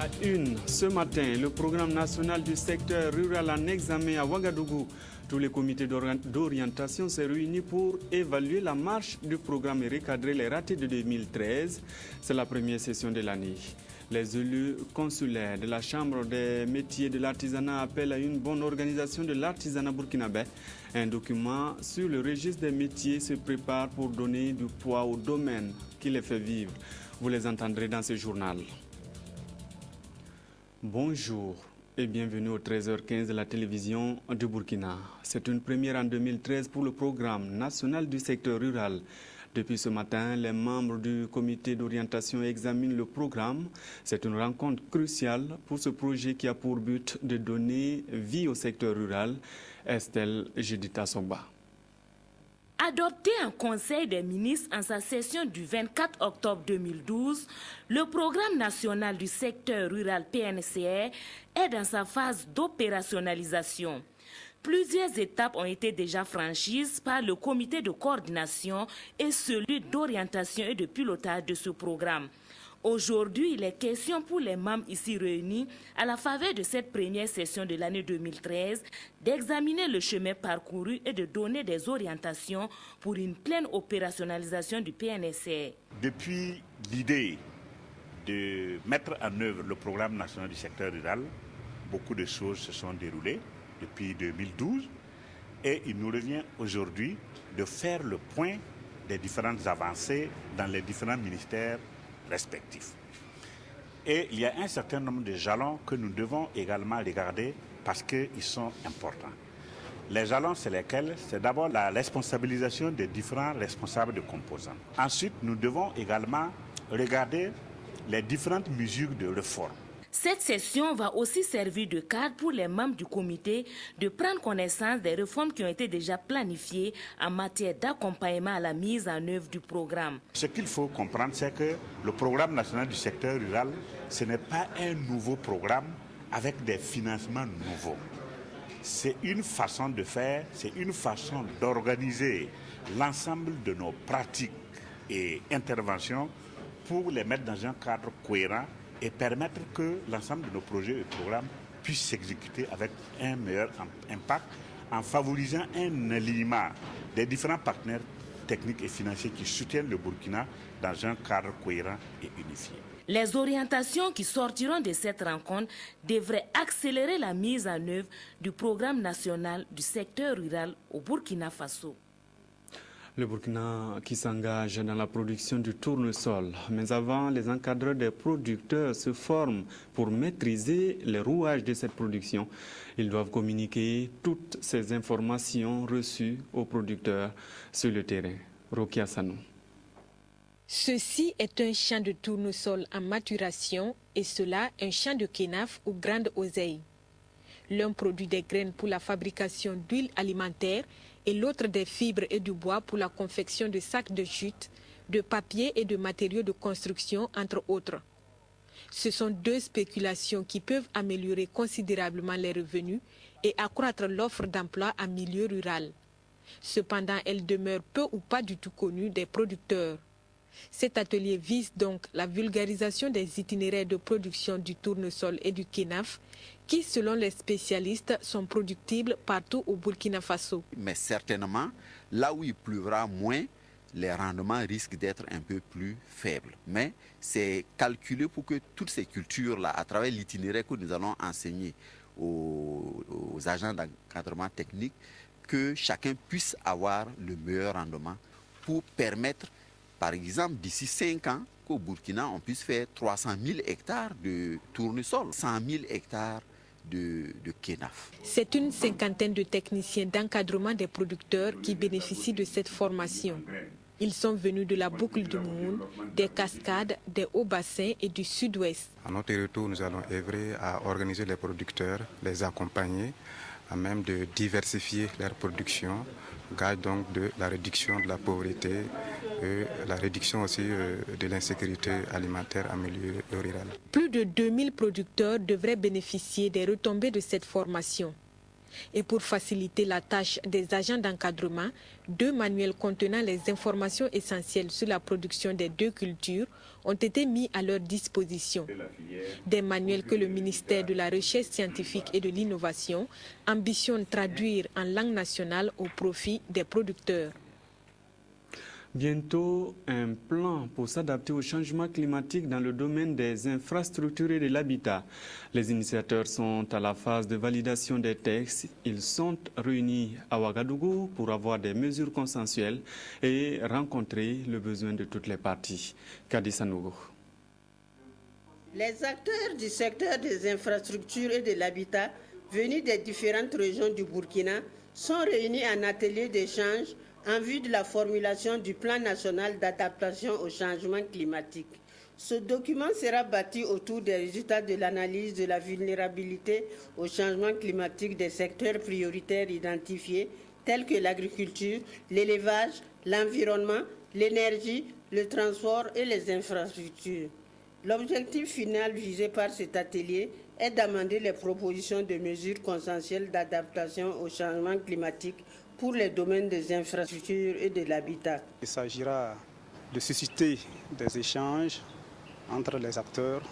la une, ce matin, le programme national du secteur rural en examen à Ouagadougou. Tous les comités d'orientation s'est réunis pour évaluer la marche du programme et recadrer les ratés de 2013. C'est la première session de l'année. Les élus consulaires de la Chambre des métiers de l'artisanat appellent à une bonne organisation de l'artisanat burkinabé. Un document sur le registre des métiers se prépare pour donner du poids au domaine qui les fait vivre. Vous les entendrez dans ce journal. Bonjour et bienvenue au 13h15 de la télévision du Burkina. C'est une première en 2013 pour le programme national du secteur rural. Depuis ce matin, les membres du comité d'orientation examinent le programme. C'est une rencontre cruciale pour ce projet qui a pour but de donner vie au secteur rural. Estelle Judita Somba. Adopté en Conseil des ministres en sa session du 24 octobre 2012, le programme national du secteur rural PNCR est dans sa phase d'opérationnalisation. Plusieurs étapes ont été déjà franchies par le comité de coordination et celui d'orientation et de pilotage de ce programme. Aujourd'hui, il est question pour les membres ici réunis, à la faveur de cette première session de l'année 2013, d'examiner le chemin parcouru et de donner des orientations pour une pleine opérationnalisation du PNSR. Depuis l'idée de mettre en œuvre le programme national du secteur rural, beaucoup de choses se sont déroulées depuis 2012 et il nous revient aujourd'hui de faire le point des différentes avancées dans les différents ministères respectifs. Et il y a un certain nombre de jalons que nous devons également regarder parce qu'ils sont importants. Les jalons, c'est lesquels? C'est d'abord la responsabilisation des différents responsables de composants. Ensuite, nous devons également regarder les différentes mesures de réforme. Cette session va aussi servir de cadre pour les membres du comité de prendre connaissance des réformes qui ont été déjà planifiées en matière d'accompagnement à la mise en œuvre du programme. Ce qu'il faut comprendre, c'est que le programme national du secteur rural, ce n'est pas un nouveau programme avec des financements nouveaux. C'est une façon de faire, c'est une façon d'organiser l'ensemble de nos pratiques et interventions pour les mettre dans un cadre cohérent et permettre que l'ensemble de nos projets et programmes puissent s'exécuter avec un meilleur impact en favorisant un alignement des différents partenaires techniques et financiers qui soutiennent le Burkina dans un cadre cohérent et unifié. Les orientations qui sortiront de cette rencontre devraient accélérer la mise en œuvre du programme national du secteur rural au Burkina Faso. Le Burkina qui s'engage dans la production du tournesol. Mais avant, les encadreurs des producteurs se forment pour maîtriser les rouages de cette production. Ils doivent communiquer toutes ces informations reçues aux producteurs sur le terrain. Rokia Sanou. Ceci est un champ de tournesol en maturation et cela un champ de kénaf ou grande oseille. L'un produit des graines pour la fabrication d'huile alimentaire et l'autre des fibres et du bois pour la confection de sacs de jute, de papier et de matériaux de construction, entre autres. Ce sont deux spéculations qui peuvent améliorer considérablement les revenus et accroître l'offre d'emploi en milieu rural. Cependant, elles demeurent peu ou pas du tout connues des producteurs. Cet atelier vise donc la vulgarisation des itinéraires de production du tournesol et du kénaf qui, selon les spécialistes, sont productibles partout au Burkina Faso. Mais certainement, là où il pleuvra moins, les rendements risquent d'être un peu plus faibles. Mais c'est calculé pour que toutes ces cultures-là, à travers l'itinéraire que nous allons enseigner aux agents d'encadrement technique, que chacun puisse avoir le meilleur rendement pour permettre, par exemple, d'ici 5 ans, qu'au Burkina, on puisse faire 300 000 hectares de tournesol, 100 000 hectares de kénaf. C'est une cinquantaine de techniciens d'encadrement des producteurs qui bénéficient de cette formation. Ils sont venus de la boucle du Moun, des cascades, des hauts bassins et du sud-ouest. À notre retour, nous allons œuvrer à organiser les producteurs, les accompagner, à même de diversifier leur production, gage donc de la réduction de la pauvreté et la réduction aussi de l'insécurité alimentaire en milieu rural. Plus de 2000 producteurs devraient bénéficier des retombées de cette formation. Et pour faciliter la tâche des agents d'encadrement, 2 manuels contenant les informations essentielles sur la production des 2 cultures ont été mis à leur disposition. Des manuels que le ministère de la Recherche scientifique et de l'Innovation ambitionne traduire en langue nationale au profit des producteurs. Bientôt, un plan pour s'adapter au changement climatique dans le domaine des infrastructures et de l'habitat. Les initiateurs sont à la phase de validation des textes. Ils sont réunis à Ouagadougou pour avoir des mesures consensuelles et rencontrer le besoin de toutes les parties. Kadi Sanogo. Les acteurs du secteur des infrastructures et de l'habitat venus des différentes régions du Burkina sont réunis en atelier d'échange en vue de la formulation du plan national d'adaptation au changement climatique. Ce document sera bâti autour des résultats de l'analyse de la vulnérabilité au changement climatique des secteurs prioritaires identifiés tels que l'agriculture, l'élevage, l'environnement, l'énergie, le transport et les infrastructures. L'objectif final visé par cet atelier est d'amender les propositions de mesures consensuelles d'adaptation au changement climatique pour les domaines des infrastructures et de l'habitat. Il s'agira de susciter des échanges entre les acteurs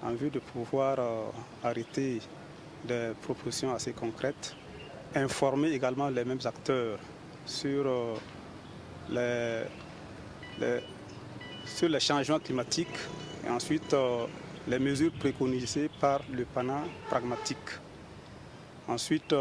en vue de pouvoir arrêter des propositions assez concrètes, informer également les mêmes acteurs sur les changements climatiques et ensuite les mesures préconisées par le PANA pragmatique. Ensuite,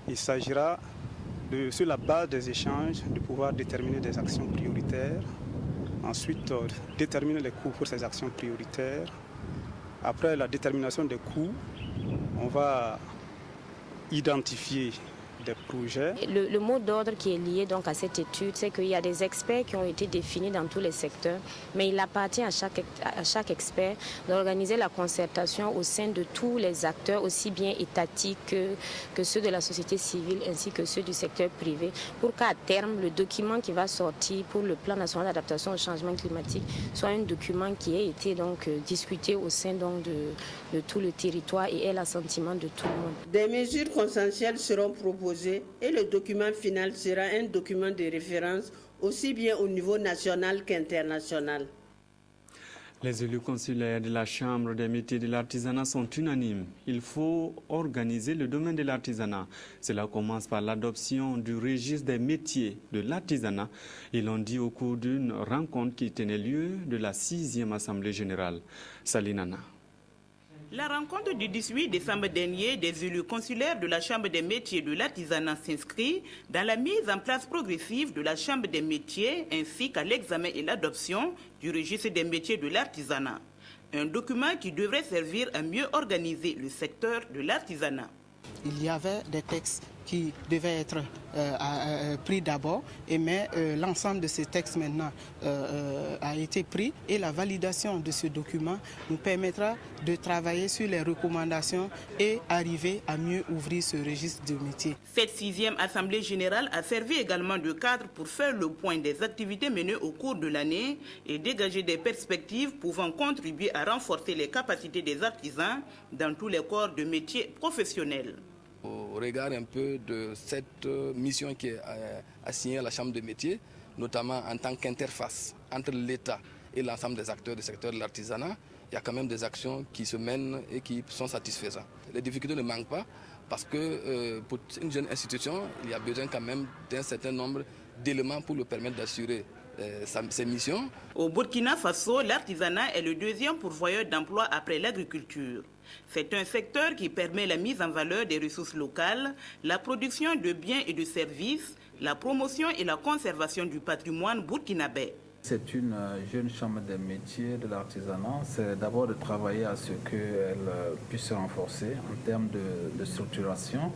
il s'agira sur la base des échanges, de pouvoir déterminer des actions prioritaires. Ensuite, déterminer les coûts pour ces actions prioritaires. Après la détermination des coûts, on va identifier des projets. Le mot d'ordre qui est lié donc à cette étude, c'est qu'il y a des experts qui ont été définis dans tous les secteurs, mais il appartient à chaque expert d'organiser la concertation au sein de tous les acteurs, aussi bien étatiques que ceux de la société civile ainsi que ceux du secteur privé, pour qu'à terme, le document qui va sortir pour le plan national d'adaptation au changement climatique soit un document qui ait été donc discuté au sein donc de tout le territoire et ait l'assentiment de tout le monde. Des mesures consensuelles seront proposées et le document final sera un document de référence aussi bien au niveau national qu'international. Les élus consulaires de la Chambre des métiers de l'artisanat sont unanimes. Il faut organiser le domaine de l'artisanat. Cela commence par l'adoption du registre des métiers de l'artisanat. Ils l'ont dit au cours d'une rencontre qui tenait lieu de la 6e Assemblée générale. Salinana. La rencontre du 18 décembre dernier des élus consulaires de la Chambre des métiers de l'artisanat s'inscrit dans la mise en place progressive de la Chambre des métiers ainsi qu'à l'examen et l'adoption du registre des métiers de l'artisanat. Un document qui devrait servir à mieux organiser le secteur de l'artisanat. Il y avait des textes qui devaient être pris d'abord, mais l'ensemble de ces textes maintenant a été pris et la validation de ce document nous permettra de travailler sur les recommandations et arriver à mieux ouvrir ce registre de métiers. Cette 6e Assemblée générale a servi également de cadre pour faire le point des activités menées au cours de l'année et dégager des perspectives pouvant contribuer à renforcer les capacités des artisans dans tous les corps de métiers professionnels. Au regard un peu de cette mission qui est assignée à la Chambre des métiers, notamment en tant qu'interface entre l'État et l'ensemble des acteurs du secteur de l'artisanat, il y a quand même des actions qui se mènent et qui sont satisfaisantes. Les difficultés ne manquent pas parce que pour une jeune institution, il y a besoin quand même d'un certain nombre d'éléments pour lui permettre d'assurer ses missions. Au Burkina Faso, l'artisanat est le 2e pourvoyeur d'emploi après l'agriculture. C'est un secteur qui permet la mise en valeur des ressources locales, la production de biens et de services, la promotion et la conservation du patrimoine burkinabé. C'est une jeune chambre des métiers de l'artisanat. C'est d'abord de travailler à ce qu'elle puisse se renforcer en termes de structuration.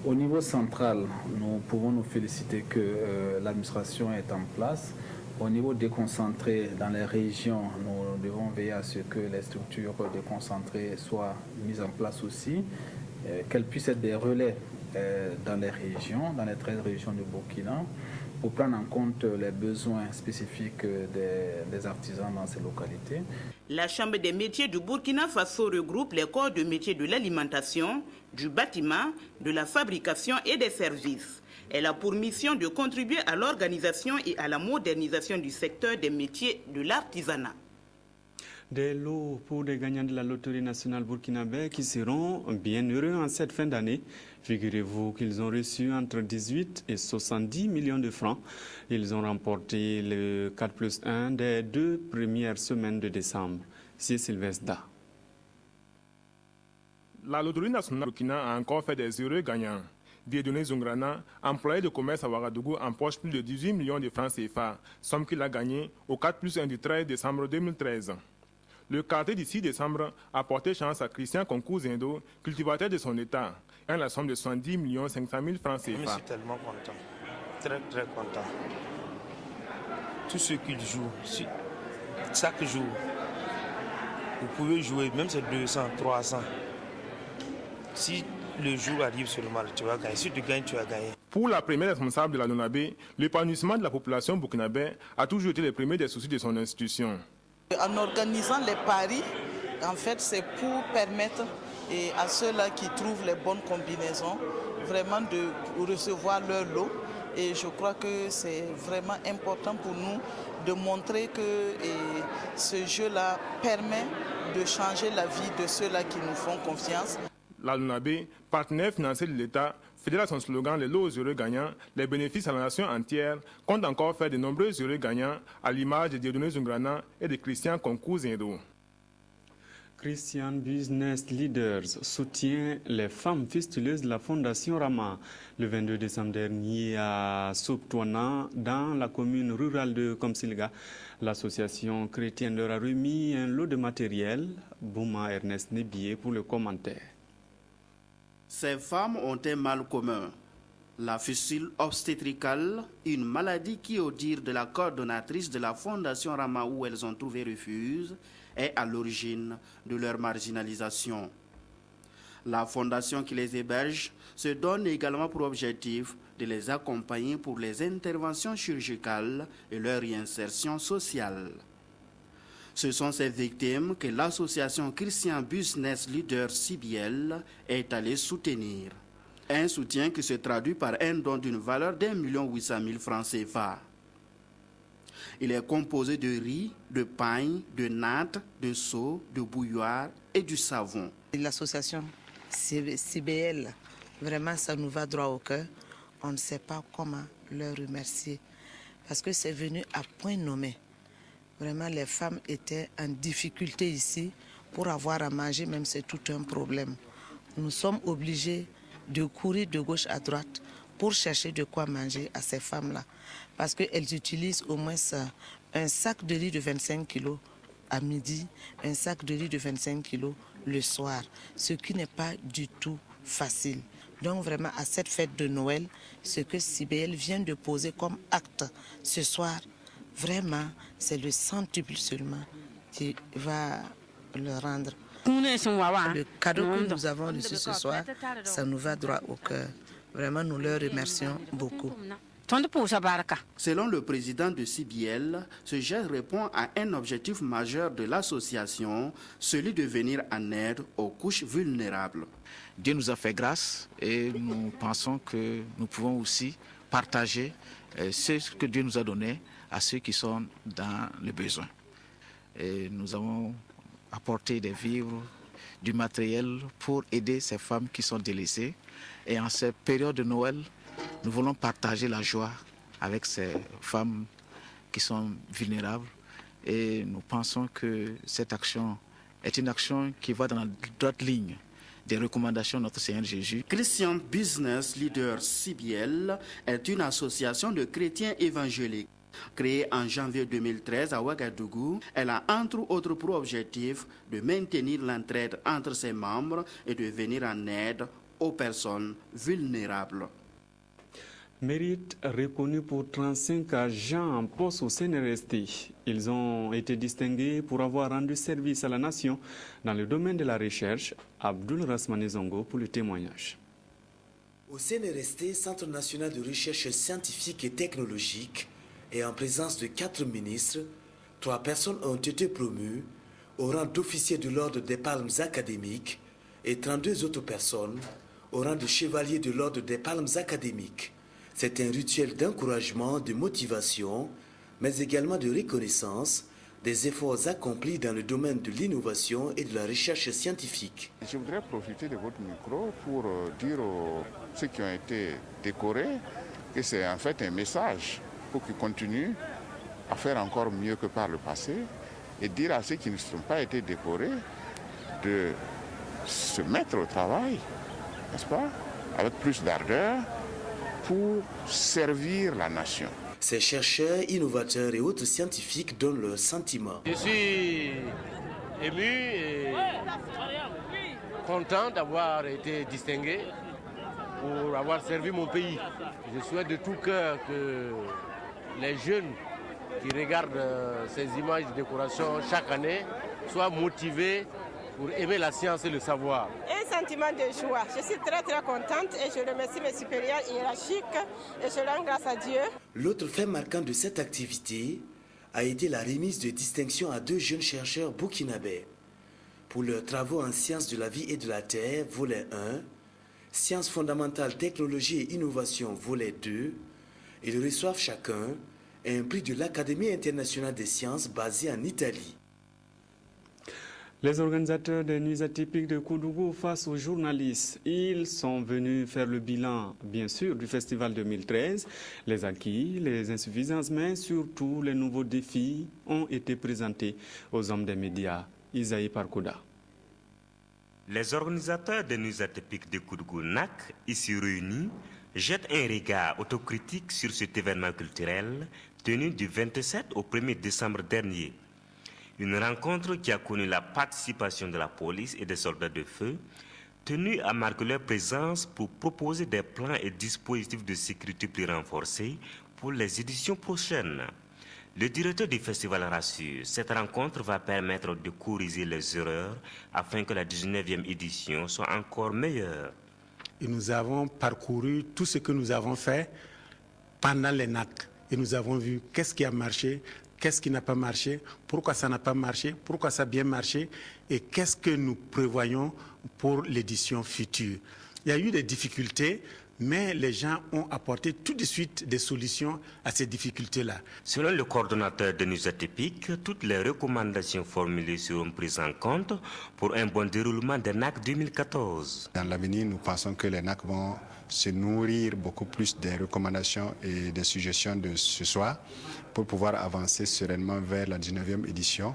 Au niveau central, nous pouvons nous féliciter que l'administration est en place. Au niveau déconcentré, dans les régions, nous devons veiller à ce que les structures déconcentrées soient mises en place aussi, qu'elles puissent être des relais dans les régions, dans les 13 régions du Burkina, pour prendre en compte les besoins spécifiques des artisans dans ces localités. La Chambre des métiers du Burkina Faso regroupe les corps de métiers de l'alimentation, du bâtiment, de la fabrication et des services. Elle a pour mission de contribuer à l'organisation et à la modernisation du secteur des métiers de l'artisanat. Des lots pour les gagnants de la loterie nationale burkinabé qui seront bien heureux en cette fin d'année. Figurez-vous qu'ils ont reçu entre 18 et 70 millions de francs. Ils ont remporté le 4+1 des 2 premières semaines de décembre. C'est Sylvestre Da. La loterie nationale Burkina a encore fait des heureux gagnants. Dieudonné Zungrana, employé de commerce à Ouagadougou, empoche plus de 18 millions de francs CFA, somme qu'il a gagnée au 4+1 du 13 décembre 2013. Le quartier du 6 décembre a porté chance à Christian Konkou Zindo, cultivateur de son état, et la somme de 70 500 000 francs CFA. Je suis tellement content, très content. Tout ce qu'il joue, chaque jour, vous pouvez jouer, même c'est 200, 300. Si le jour arrive seulement, tu vas gagner. Si tu gagnes, tu vas gagner. Pour la première responsable de la Lonabé, l'épanouissement de la population burkinabé a toujours été le premier des soucis de son institution. En organisant les paris, en fait, c'est pour permettre à ceux-là qui trouvent les bonnes combinaisons vraiment de recevoir leur lot. Et je crois que c'est vraiment important pour nous de montrer que ce jeu-là permet de changer la vie de ceux-là qui nous font confiance. La Lonabé, partenaire financier de l'État, fidèle à son slogan « Les lots aux heureux gagnants, les bénéfices à la nation entière », compte encore faire de nombreux heureux gagnants à l'image de Dieudonné Zungrana et de Christian Konkou Zindo. Christian Business Leaders soutient les femmes fistuleuses de la Fondation Rama. Le 22 décembre dernier à Souptouana, dans la commune rurale de Komsilga, l'association chrétienne leur a remis un lot de matériel. Bouma Ernest Nebié pour le commentaire. Ces femmes ont un mal commun, la fistule obstétricale, une maladie qui, au dire de la coordonnatrice de la Fondation Rama où elles ont trouvé refuge, est à l'origine de leur marginalisation. La fondation qui les héberge se donne également pour objectif de les accompagner pour les interventions chirurgicales et leur réinsertion sociale. Ce sont ces victimes que l'association Christian Business Leaders CBL est allée soutenir. Un soutien qui se traduit par un don d'une valeur d'1 800 000 francs CFA. Il est composé de riz, de pain, de nattes, de seaux, de bouilloire et du savon. L'association CBL, vraiment ça nous va droit au cœur. On ne sait pas comment leur remercier parce que c'est venu à point nommé. Vraiment, les femmes étaient en difficulté ici pour avoir à manger, même c'est tout un problème. Nous sommes obligés de courir de gauche à droite pour chercher de quoi manger à ces femmes-là. Parce qu'elles utilisent au moins un sac de riz de 25 kilos à midi, un sac de riz de 25 kilos le soir, ce qui n'est pas du tout facile. Donc vraiment, à cette fête de Noël, ce que CBL vient de poser comme acte ce soir, vraiment, c'est le centuple seulement qui va le rendre. Le cadeau que nous avons reçu ce soir, ça nous va droit au cœur. Vraiment, nous leur remercions beaucoup. Selon le président de CBL, ce geste répond à un objectif majeur de l'association, celui de venir en aide aux couches vulnérables. Dieu nous a fait grâce et nous pensons que nous pouvons aussi partager ce que Dieu nous a donné à ceux qui sont dans le besoin. Et nous avons apporté des vivres, du matériel pour aider ces femmes qui sont délaissées. Et en cette période de Noël, nous voulons partager la joie avec ces femmes qui sont vulnérables. Et nous pensons que cette action est une action qui va dans la droite ligne des recommandations de notre Seigneur Jésus. Christian Business Leaders CBL est une association de chrétiens évangéliques. Créée en janvier 2013 à Ouagadougou, elle a entre autres pour objectif de maintenir l'entraide entre ses membres et de venir en aide aux personnes vulnérables. Mérite reconnu pour 35 agents en poste au CNRST. Ils ont été distingués pour avoir rendu service à la nation dans le domaine de la recherche. Abdul Rasmane Zongo pour le témoignage. Au CNRST, Centre national de recherche scientifique et technologique, et en présence de 4 ministres, 3 personnes ont été promues au rang d'officier de l'ordre des palmes académiques et 32 autres personnes au rang de chevalier de l'ordre des palmes académiques. C'est un rituel d'encouragement, de motivation, mais également de reconnaissance des efforts accomplis dans le domaine de l'innovation et de la recherche scientifique. Je voudrais profiter de votre micro pour dire aux ceux qui ont été décorés que c'est en fait un message pour qu'ils continuent à faire encore mieux que par le passé et dire à ceux qui ne sont pas été décorés de se mettre au travail, n'est-ce pas, avec plus d'ardeur pour servir la nation. Ces chercheurs, innovateurs et autres scientifiques donnent leurs sentiments. Je suis ému et content d'avoir été distingué pour avoir servi mon pays. Je souhaite de tout cœur que les jeunes qui regardent ces images de décoration chaque année soient motivés pour aimer la science et le savoir. Un sentiment de joie. Je suis très contente et je remercie mes supérieurs hiérarchiques et je rends grâce à Dieu. L'autre fait marquant de cette activité a été la remise de distinction à 2 jeunes chercheurs burkinabés pour leurs travaux en sciences de la vie et de la terre, volet 1, sciences fondamentales, technologie et innovation, volet 2. Ils reçoivent chacun un prix de l'Académie internationale des sciences basée en Italie. Les organisateurs des nuits atypiques de Koudougou face aux journalistes, ils sont venus faire le bilan, bien sûr, du festival 2013. Les acquis, les insuffisances, mais surtout les nouveaux défis ont été présentés aux hommes des médias. Isaïe Parkouda. Les organisateurs des nuits atypiques de Koudougou NAC, ici réunis, jettent un regard autocritique sur cet événement culturel tenu du 27 au 1er décembre dernier. Une rencontre qui a connu la participation de la police et des soldats de feu, tenus à marquer leur présence pour proposer des plans et dispositifs de sécurité plus renforcés pour les éditions prochaines. Le directeur du festival rassure, cette rencontre va permettre de corriger les erreurs afin que la 19e édition soit encore meilleure. Et nous avons parcouru tout ce que nous avons fait pendant les NAC et nous avons vu qu'est-ce qui a marché, qu'est-ce qui n'a pas marché, pourquoi ça n'a pas marché, pourquoi ça a bien marché et qu'est-ce que nous prévoyons pour l'édition future. Il y a eu des difficultés, mais les gens ont apporté tout de suite des solutions à ces difficultés-là. Selon le coordonnateur de nuits atypiques, toutes les recommandations formulées seront prises en compte pour un bon déroulement des NAC 2014. Dans l'avenir, nous pensons que les NAC vont se nourrir beaucoup plus des recommandations et des suggestions de ce soir pour pouvoir avancer sereinement vers la 19e édition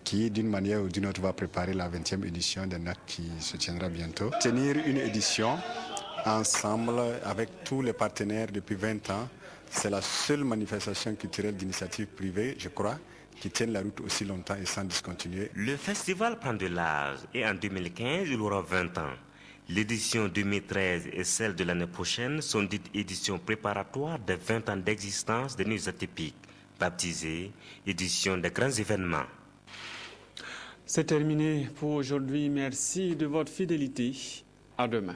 qui, d'une manière ou d'une autre, va préparer la 20e édition des NAC qui se tiendra bientôt. Tenir une édition ensemble avec tous les partenaires depuis 20 ans, c'est la seule manifestation culturelle d'initiative privée, je crois, qui tienne la route aussi longtemps et sans discontinuer. Le festival prend de l'âge et en 2015, il aura 20 ans. L'édition 2013 et celle de l'année prochaine sont dites éditions préparatoires des 20 ans d'existence des nuits atypiques, baptisées édition des grands événements. C'est terminé pour aujourd'hui. Merci de votre fidélité. À demain.